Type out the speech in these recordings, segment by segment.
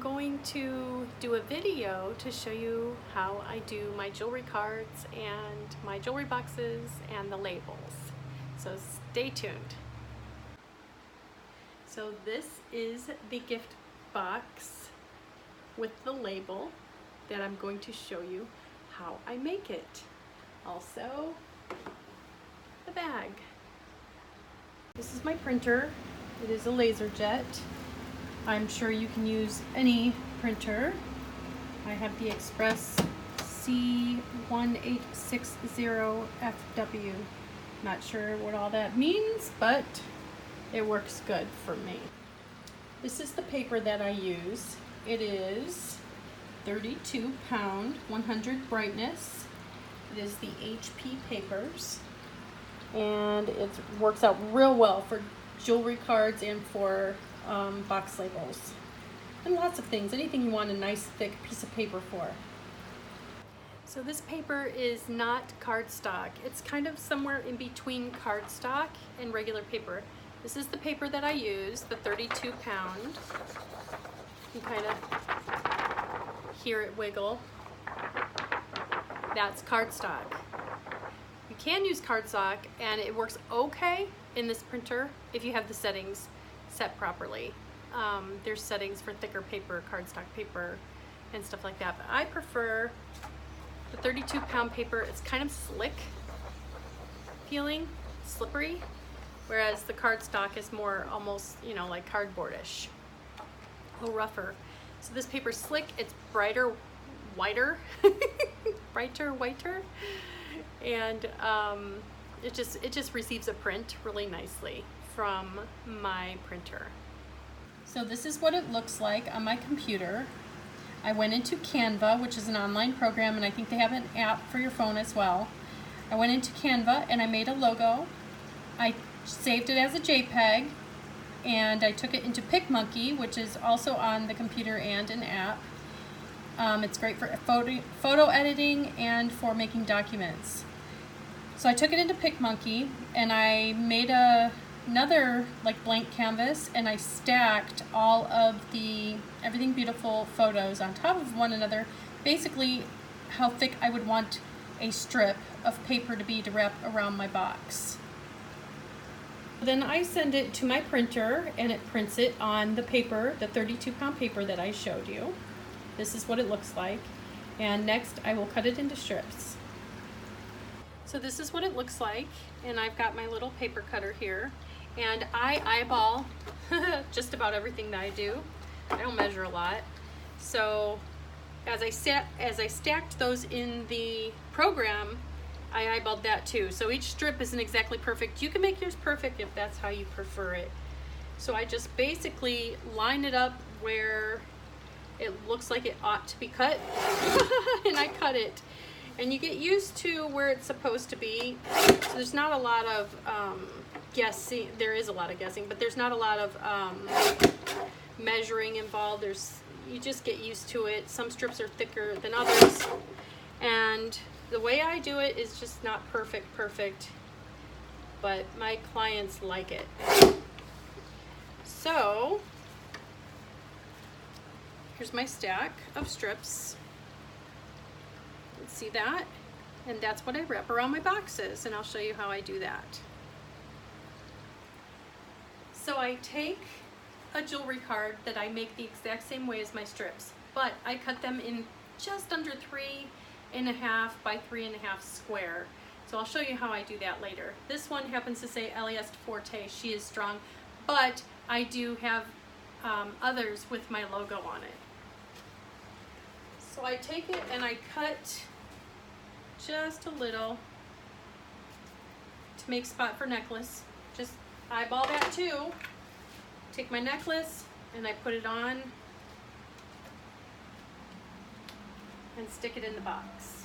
going to do a video to show you how I do my jewelry cards and my jewelry boxes and the labels. So stay tuned. So this is the gift box with the label that I'm going to show you how I make it. Also, the bag. This is my printer. It is a LaserJet. I'm sure you can use any printer. I have the Express C1860FW. Not sure what all that means, but it works good for me. This is the paper that I use. It is 32 pound, 100 brightness. It is the HP papers, and it works out real well for jewelry cards and for box labels and lots of things, anything you want a nice thick piece of paper for. So this paper is not cardstock. It's kind of somewhere in between cardstock and regular paper. This is the paper that I use, the 32 pound. You kind of hear it wiggle. That's cardstock. You can use cardstock and it works okay in this printer if you have the settings set properly. There's settings for thicker paper, cardstock paper, and stuff like that. But I prefer the 32 pound paper. It's kind of slick feeling, slippery, whereas the cardstock is more almost, you know, like cardboardish, a little rougher. So this paper's slick, it's brighter, whiter, whiter, and it just receives a print really nicely from my printer. So this is what it looks like on my computer. I went into Canva, which is an online program, and I think they have an app for your phone as well. I went into Canva and I made a logo. I saved it as a JPEG, and I took it into PicMonkey, which is also on the computer and an app. It's great for photo editing and for making documents. So I took it into PicMonkey and I made another like blank canvas, and I stacked all of the Everything Beautiful photos on top of one another, basically how thick I would want a strip of paper to be to wrap around my box. Then I send it to my printer and it prints it on the paper, the 32 pound paper that I showed you. This is what it looks like. And next I will cut it into strips. So this is what it looks like, and I've got my little paper cutter here, and I eyeball just about everything that I do. I don't measure a lot. So as I stacked those in the program, I eyeballed that too. So each strip isn't exactly perfect. You can make yours perfect if that's how you prefer it. So I just basically line it up where it looks like it ought to be cut and I cut it. And you get used to where it's supposed to be. So there's not a lot of guessing. There is a lot of guessing, but there's not a lot of measuring involved. You just get used to it. Some strips are thicker than others, and the way I do it is just not perfect, but my clients like it. So here's my stack of strips. See that? And that's what I wrap around my boxes, and I'll show you how I do that. So I take a jewelry card that I make the exact same way as my strips, but I cut them in just under 3.5 by 3.5 square. So I'll show you how I do that later. This one happens to say Elias Forte, she is strong, but I do have others with my logo on it. So I take it and I cut just a little to make spot for necklace. Just eyeball that too. Take my necklace and I put it on and stick it in the box.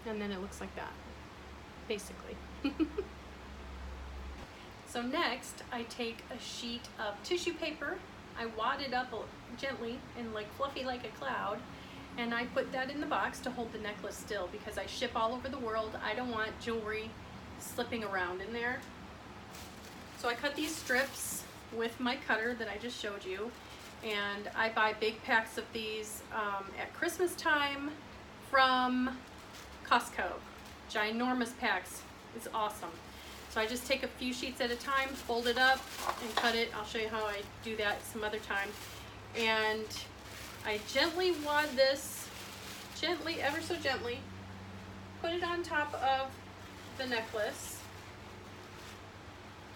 And then it looks like that, basically. So next, I take a sheet of tissue paper, I wad it up gently and like fluffy like a cloud, and I put that in the box to hold the necklace still because I ship all over the world. I don't want jewelry slipping around in there. So I cut these strips with my cutter that I just showed you, and I buy big packs of these at Christmas time from Costco. Ginormous packs. It's awesome. So I just take a few sheets at a time, fold it up, and cut it. I'll show you how I do that some other time. And I gently wad this, gently, ever so gently, put it on top of the necklace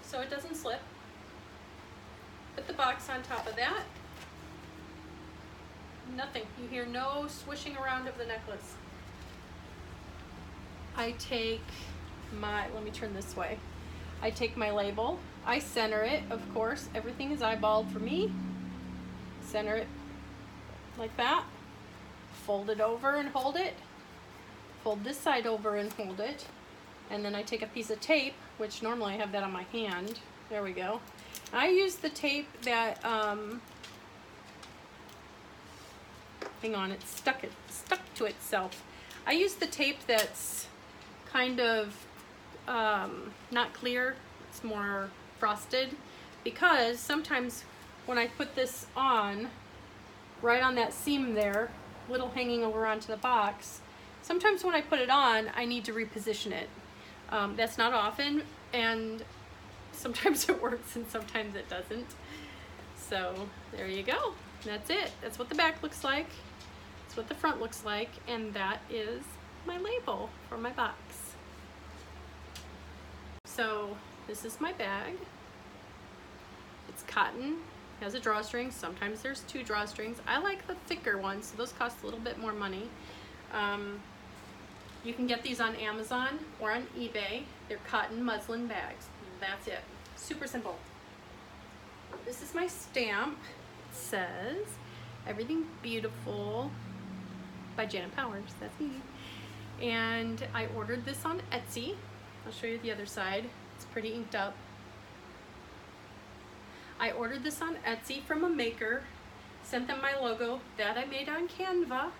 so it doesn't slip. Put the box on top of that. Nothing. You hear no swishing around of the necklace. I take my, let me turn this way. I take my label. I center it, of course. Everything is eyeballed for me. Center it like that. Fold it over and hold it. Fold this side over and hold it. And then I take a piece of tape, which normally I have that on my hand. There we go. I use the tape that, hang on, it's stuck to itself. I use the tape that's kind of not clear, it's more frosted, because sometimes when I put this on, right on that seam there, little hanging over onto the box, sometimes when I put it on, I need to reposition it. That's not often, and sometimes it works and sometimes it doesn't. So there you go. That's it. That's what the back looks like. That's what the front looks like, and that is my label for my box. So this is my bag. It's cotton, has a drawstring. Sometimes there's 2 drawstrings. I like the thicker ones, so those cost a little bit more money. You can get these on Amazon or on eBay. They're cotton muslin bags. That's it. Super simple. This is my stamp. It says, "Everything Beautiful" by Janet Powers. That's me. And I ordered this on Etsy. I'll show you the other side. It's pretty inked up. I ordered this on Etsy from a maker. Sent them my logo that I made on Canva.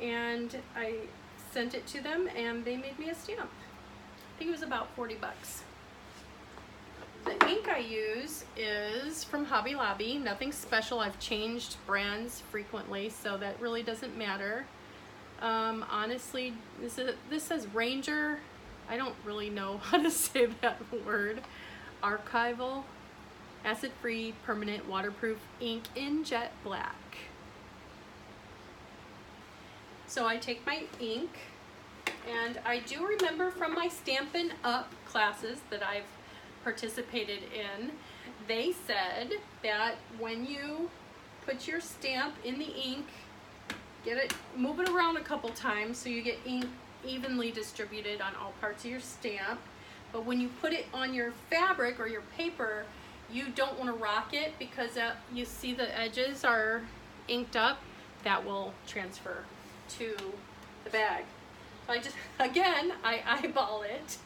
And I sent it to them and they made me a stamp. I think it was about 40 bucks. The ink I use is from Hobby Lobby. Nothing special. I've changed brands frequently, so that really doesn't matter. Honestly, this says Ranger. I don't really know how to say that word. Archival, acid-free, permanent, waterproof ink in jet black. So I take my ink, and I do remember from my Stampin' Up! Classes that I've participated in, they said that when you put your stamp in the ink, move it around a couple times so you get ink evenly distributed on all parts of your stamp. But when you put it on your fabric or your paper, you don't want to rock it, because you see the edges are inked up. That will transfer to the bag. So I just, again, I eyeball it,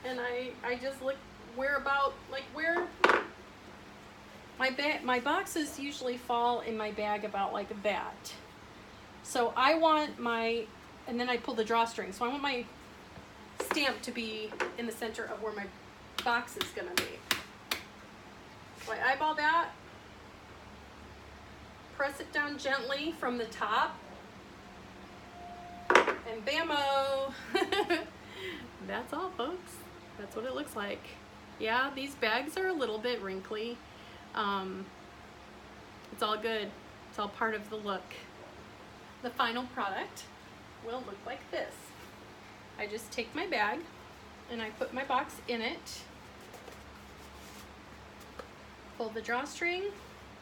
and I just look where my boxes usually fall in my bag about like that. So I want and then I pull the drawstring. So I want my stamp to be in the center of where my box is gonna be. So I eyeball that, press it down gently from the top, and bammo! That's all, folks. That's what it looks like. Yeah, these bags are a little bit wrinkly. It's all good. It's all part of the look. The final product will look like this. I just take my bag and I put my box in it, pull the drawstring,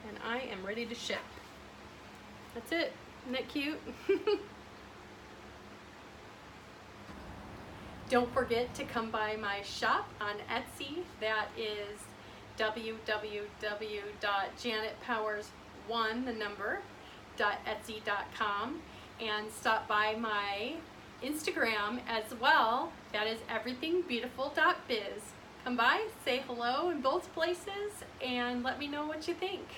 and I am ready to ship. That's it. Isn't that cute? Don't forget to come by my shop on Etsy. That is www.janetpowers1.etsy.com, and stop by my Instagram as well. That is everythingbeautiful.biz. Come by, say hello in both places, and let me know what you think.